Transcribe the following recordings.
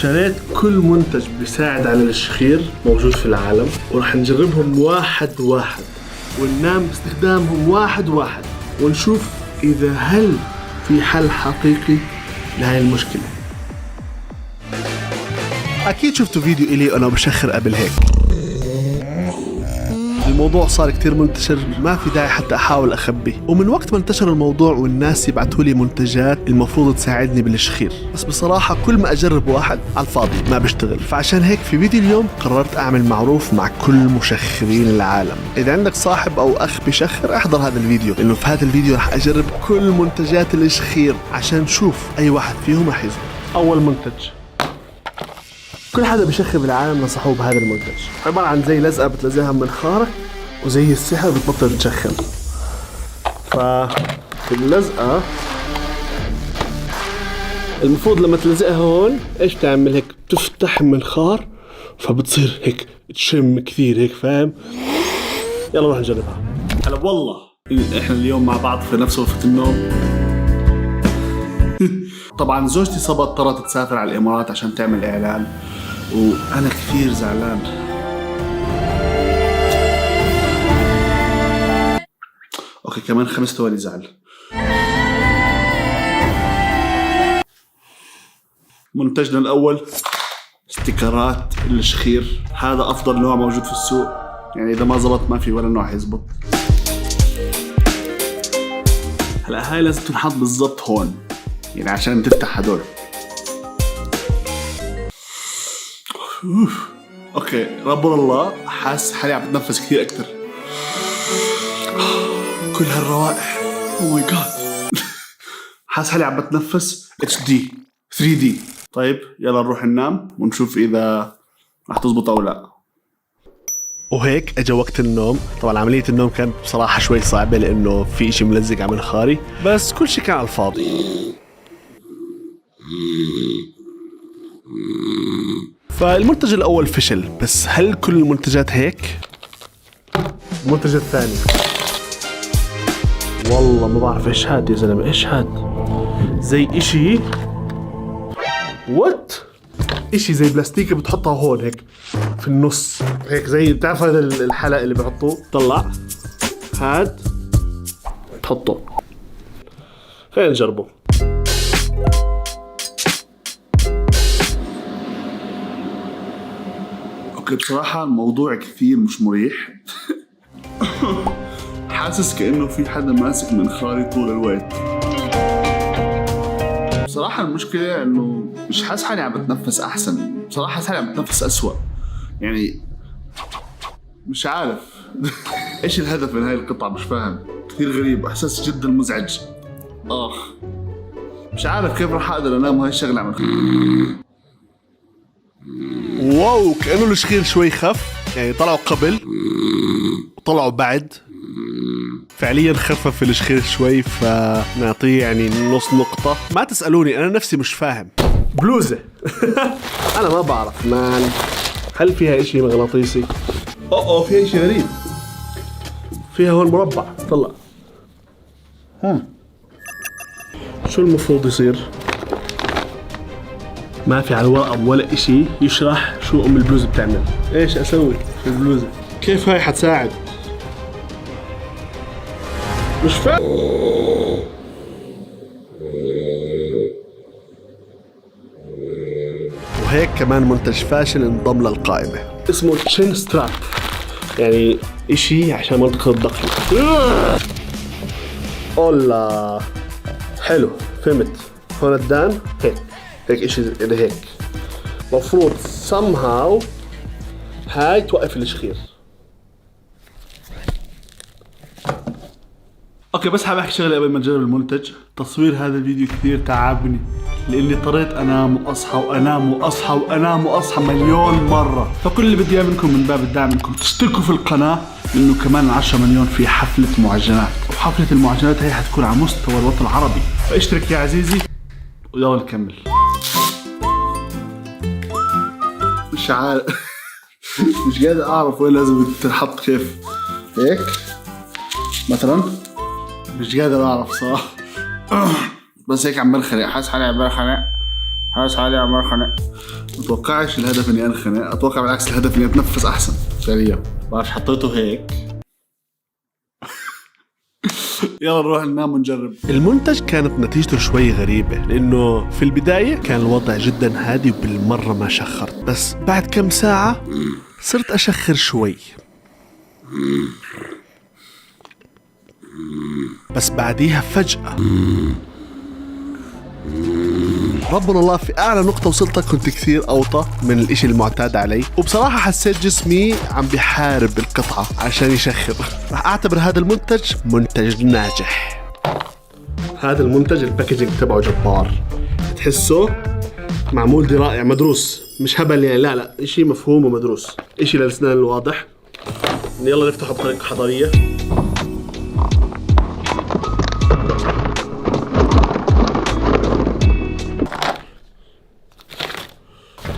شريت كل منتج بيساعد على الشخير موجود في العالم، وراح نجربهم واحد واحد وننام باستخدامهم واحد واحد ونشوف إذا هل في حل حقيقي لهاي المشكلة. أكيد شفتوا فيديو إلي أنا بشخر قبل هيك. الموضوع صار كتير منتشر، ما في داعي حتى أحاول أخبيه. ومن وقت ما انتشر الموضوع والناس يبعثوا لي منتجات المفروض تساعدني بالشخير، بس بصراحة كل ما أجرب واحد على الفاضي ما بيشتغل. فعشان هيك في فيديو اليوم قررت أعمل معروف مع كل مشخرين العالم. إذا عندك صاحب أو أخ بشخر احضر هذا الفيديو، لأنه في هذا الفيديو رح أجرب كل منتجات الشخير عشان نشوف أي واحد فيهم رح يزبط. أول منتج، كل حدا بشخر بالعالم نصحوه بهذا المنتج. عبارة عن زي لزقة بتلزقها من خارق وزي السحر بتبطل تشخر. فاللزقة المفروض لما تلزقها هون ايش تعمل؟ هيك بتفتح المنخار فبتصير هيك تشم كثير هيك، فاهم؟ يلا نروح نجربها. هلا والله احنا اليوم مع بعض في نفس غرفة النوم. طبعا زوجتي صبت اضطرت تسافر على الامارات عشان تعمل اعلان وانا كثير زعلان. اوكي كمان 5 ثواني زعل. منتجنا الاول استيكرات الشخير. هذا افضل نوع موجود في السوق، يعني اذا ما زبط ما في ولا نوع يزبط. هلا هاي لازم تنحط بالضبط هون، يعني عشان تفتح هدول. اوكي رب الله، حاسس حالي عم بتنفس كثير اكثر. كل هالروائح، او ماي جاد. حاسس حالي عم بتنفس HD 3D. طيب يلا نروح ننام ونشوف اذا رح تزبط او لا. وهيك اجى وقت النوم. طبعا عملية النوم كانت بصراحة شوي صعبة لانه في اشي ملزق على منخاري، بس كل شي كان على الفاضي. فالمنتج الأول فشل، بس هل كل المنتجات هيك؟ المنتج الثاني والله ما بعرف ايش هاد يا زلمة، ايش هاد؟ زي اشي وات؟ اشي زي بلاستيكة بتحطها هون هيك في النص هيك، زي بتعرف هذا الحلق اللي بحطوه؟ طلع هاد تحطه. خلينا نجربه. اوكي بصراحة الموضوع كثير مش مريح. حاسس كأنه في حدا ماسك منخاري طول الوقت. بصراحة المشكلة انه مش حاسس حالي عم بتنفس احسن، بصراحة حاسس حالي عم بتنفس اسوأ. يعني مش عارف. ايش الهدف من هاي القطعة؟ مش فاهم، كثير غريب، احساس جدا مزعج. مش عارف كيف راح اقدر انام هاي الشغلة عم. واو كأنه الشخير شوي خف، يعني طلعوا قبل وطلعوا بعد. فعليا خفف الشخير شوي، فنعطيه يعني نص نقطة. ما تسألوني أنا نفسي مش فاهم. بلوزة. أنا ما بعرف مان، هل فيها إشي مغناطيسي؟ فيها إشي غريب. فيها هون مربع طلع. شو المفروض يصير؟ ما في على الورقة ولا إشي يشرح شو أم البلوزة بتعمل. إيش أسوي في البلوزة؟ كيف هاي حتساعد؟ مش فاهم. وهيك كمان منتج فاشل انضم للقائمة، اسمه تشين ستراب، يعني إشي عشان منطقة الضغط. أولا حلو فهمت. هون الدان هيك إشي إلى هيك. مفروض somehow هاي توقف الشخير. اوكي بس حاب احكي شغله قبل ما نجرب المنتج. تصوير هذا الفيديو كثير تعبني، لاني اضطريت انام واصحى وانام واصحى وانام واصحى مليون مره. فكل اللي بدي اياه منكم من باب الدعم انكم تشتركوا في القناه، لانه كمان 10 مليون في حفله معجنات، وحفله المعجنات هي حتكون على مستوى الوطن العربي. فاشترك يا عزيزي ويلا نكمل. مش عارف. مش قادر اعرف وين لازم تنحط، كيف هيك مثلا. مش قادر اعرف صراحه. بس هيك عم بنخنق، حاسس حالي عم بنخنق، حاسس حالي عم بنخنق. متوقعش الهدف اني انخنق، اتوقع بالعكس الهدف اني اتنفس احسن فعليا. بعرفش حطيته هيك. يلا نروح ننام ونجرب. المنتج كانت نتيجته شوي غريبة، لأنه في البداية كان الوضع جدا هادي وبالمرة ما شخرت، بس بعد كم ساعة صرت أشخر شوي. بس بعديها فجأة ربنا الله في أعلى نقطة وصلتها كنت كثير أوطى من الإشي المعتاد علي، وبصراحة حسيت جسمي عم بيحارب القطعة عشان يشخر. رح أعتبر هذا المنتج منتج ناجح. هذا المنتج الباكجينج تبعه جبار، تحسه معمول رائع مدروس، مش هبل يعني، لا إشي مفهوم ومدروس، إشي للأسنان الواضح. يلا نفتحه بطريقة حضارية.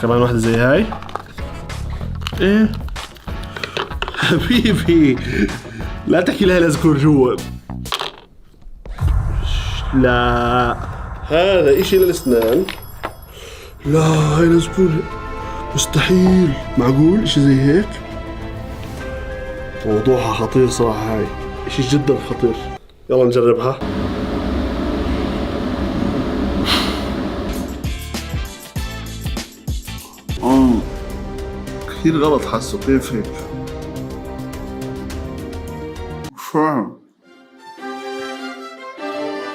كمان واحدة زي هاي. ايه حبيبي لا تحكي لها الأذكر جوا. لا هذا اشي للأسنان. لا هاي الأذكر مستحيل، معقول اشي زي هيك؟ موضوعها خطير صراحة، هاي اشي جدا خطير. يلا نجربها. كثير غلط حاسه، كيف هيك؟ فاهم.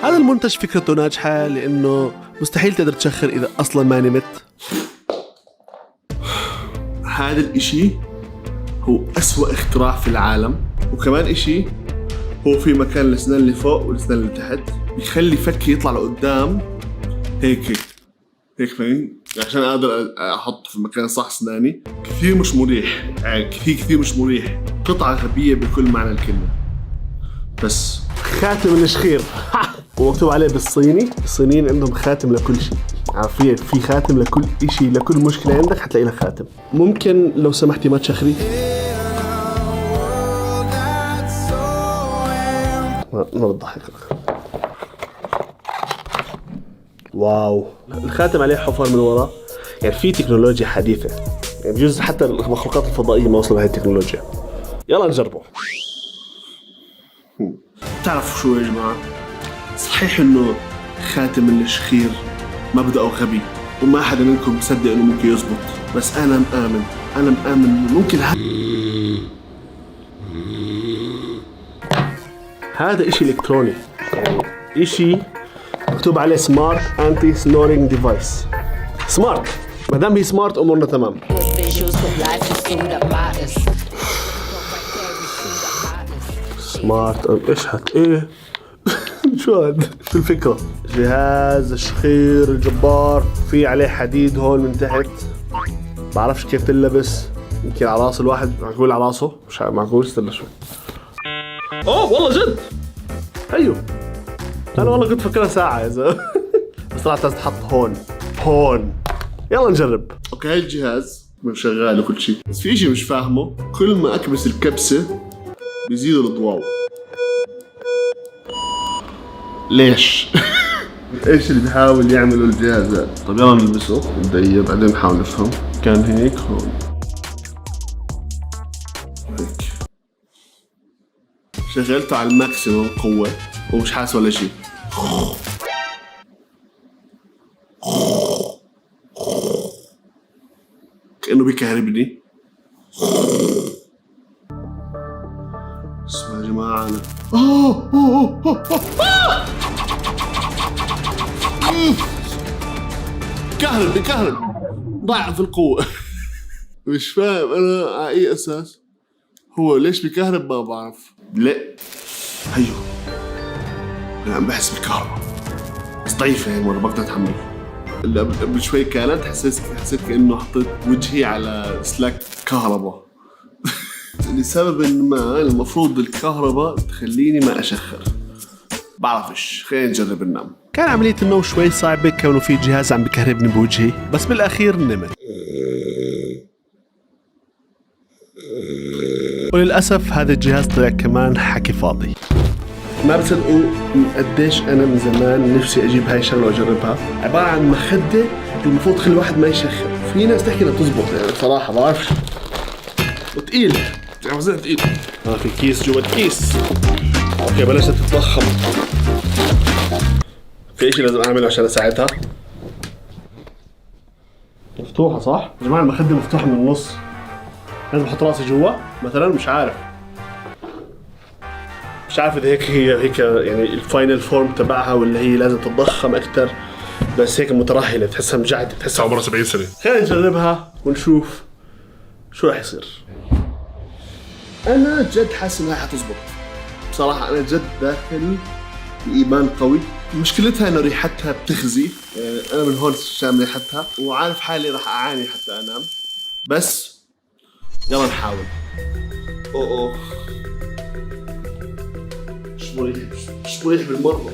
هذا المنتج فكرته ناجحة لأنه مستحيل تقدر تشخر إذا أصلا ما نمت. هذا الاشي هو أسوأ اختراع في العالم، وكمان اشي هو في مكان الأسنان اللي فوق والأسنان اللي تحت بيخلي فكي يطلع لقدام هيك فاهم؟ عشان اقدر احطه في المكان صح اسناني. كثير مش مريح يعني، كثير مش مريح. قطعة غبية بكل معنى الكلمة. بس خاتم الشخير ومكتوب عليه بالصيني. الصينيين عندهم خاتم لكل شيء، عارفين في خاتم لكل شيء، لكل مشكلة عندك حتلاقي لك خاتم. ممكن لو سمحتي ما تشخري؟ ما بضحك. واو، الخاتم عليه حفر من ورا، يعني في تكنولوجيا حديثة، يعني بجوز حتى المخلوقات الفضائية ما وصلوا لهي التكنولوجيا. يلا نجربه. تعرفوا شو يا جماعة؟ صحيح انه خاتم الشخير مبدأه غبي وما حدا منكم مصدق انه ممكن يزبط، بس انا مآمن ممكن. هذا اشي الكتروني، يعني اشي مكتوب عليه سمارت انتي سنورينج ديفايس. سمارت، ما دام هي سمارت امورنا تمام. سمارت ايش ايه شو هاد؟ شو الفكرة؟ جهاز الشخير الجبار، في عليه حديد هون من تحت، بعرفش كيف تلبس، يمكن على راس الواحد، معقول على راسه؟ مش معقول، استنى شوي. اوه والله جد، ايوه انا والله كنت فكرها ساعة يا زلمة. بس طلعت لازم تحط هون. يلا نجرب. اوكي هاي الجهاز شغال وكل شيء، بس في شيء مش فاهمه، كل ما اكبس الكبسة بيزيدوا الضواو. ليش؟ ايش اللي بيحاول يعمله الجهاز هذا؟ طب يلا نلبسه مبدئيا بعدين نحاول نفهم. كان هيك هون هيك، شغلته على الماكسيموم قوة ومش حاسس ولا شيء. كأنه بيكهربني. اسمع يا جماعة أنا بكهرب ضعف القوة. مش فاهم أنا على أي أساس هو ليش بكهرب، ما بعرف. لا هيو أنا عم بحس بالكهرباء بس ضعيفة هاي المرة، بقدر أتحمل. اللي قبل شوي كانت حسيت كأنه حطيت وجهي على سلاك كهرباء. لسبب ما المفروض الكهرباء تخليني ما أشخر، بعرفش. خلينا نجرب ننام. كان عملية النوم شوي صعبة، كونه في جهاز عم بكهربني بوجهي، بس بالأخير نمت. وللأسف هذا الجهاز طلع كمان حكي فاضي. ما بتصدقوا قديش أنا من زمان نفسي أجيب هاي الشغلة وأجربها. عبارة عن مخدة المفروض تخلي الواحد ما يشخر، في ناس تحكي انها بتزبط يعني بصراحة ما بعرفش. وتقيل وزنها تقيل. في كيس جوا الكيس. اوكي بلشت تتضخم. في اشي لازم اعمله عشان اساعدها. مفتوحة صح؟ يا جماعة المخدة مفتوحة من النص. لازم احط راسي جوا مثلا مش عارف اذا هيك يعني الفاينل فورم تبعها ولا هي لازم تتضخم اكثر. بس هيك مترهلة بتحسها مجعدة بتحسها عمرها 70 سنة. خلينا نجربها ونشوف شو راح يصير. انا جد حاسس انها حتزبط بصراحة. انا جد داخل بإيمان قوي. مشكلتها انه ريحتها بتخزي. انا من هون شام ريحتها وعارف حالي راح اعاني حتى انام. بس يلا نحاول. اوه مش مريح بالمرة.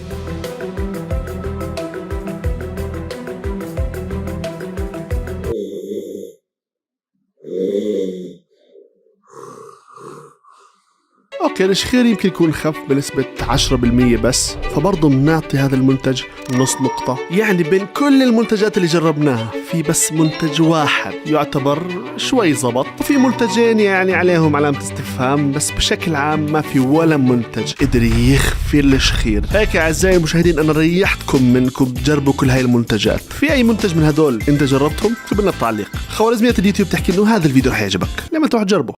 اوكي الشخير يمكن يكون خف بنسبة 10% بس، فبرضه بنعطي هذا المنتج نص نقطة. يعني بين كل المنتجات اللي جربناها في بس منتج واحد يعتبر شوي زبط، وفي منتجين يعني عليهم علامة استفهام، بس بشكل عام ما في ولا منتج قدر يخفي الشخير. هيك يا اعزائي المشاهدين انا ريحتكم منكم تجربوا كل هاي المنتجات. في اي منتج من هدول انت جربتهم؟ اكتب لنا بتعليق. خوارزميات اليوتيوب تحكي انه هذا الفيديو حيعجبك لما تروح تجربه.